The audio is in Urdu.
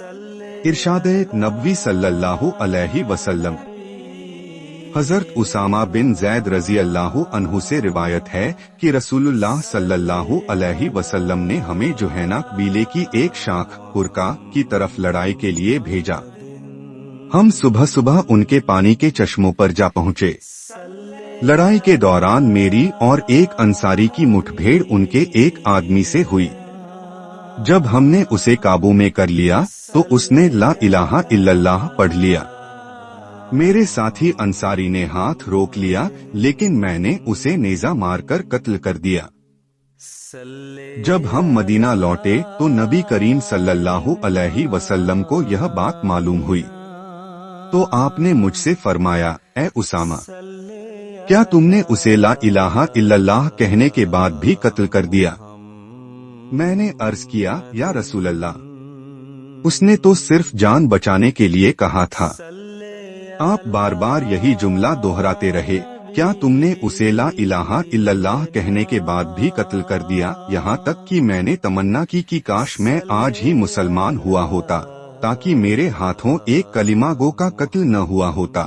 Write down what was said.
ارشاد نبوی صلی اللہ علیہ وسلم۔ حضرت اسامہ بن زید رضی اللہ عنہ سے روایت ہے کہ رسول اللہ صلی اللہ علیہ وسلم نے ہمیں جوہینہ قبیلے کی ایک شاخ قرقہ کی طرف لڑائی کے لیے بھیجا۔ ہم صبح صبح ان کے پانی کے چشموں پر جا پہنچے۔ لڑائی کے دوران میری اور ایک انصاری کی مٹھ بھیڑ ان کے ایک آدمی سے ہوئی۔ جب ہم نے اسے قابو میں کر لیا تو اس نے لا الہ الا اللہ پڑھ لیا۔ میرے ساتھی انصاری نے ہاتھ روک لیا لیکن میں نے اسے نیزہ مار کر قتل کر دیا۔ جب ہم مدینہ لوٹے تو نبی کریم صلی اللہ علیہ وسلم کو یہ بات معلوم ہوئی تو آپ نے مجھ سے فرمایا، اے اسامہ، کیا تم نے اسے لا الہ الا اللہ کہنے کے بعد بھی قتل کر دیا؟ میں نے عرض کیا، یا رسول اللہ، اس نے تو صرف جان بچانے کے لیے کہا تھا۔ آپ بار بار یہی جملہ دہراتے رہے، کیا تم نے اسے لا الہ الا اللہ کہنے کے بعد بھی قتل کر دیا؟ یہاں تک کہ میں نے تمنا کی کہ کاش میں آج ہی مسلمان ہوا ہوتا تاکہ میرے ہاتھوں ایک کلمہ گو کا قتل نہ ہوا ہوتا۔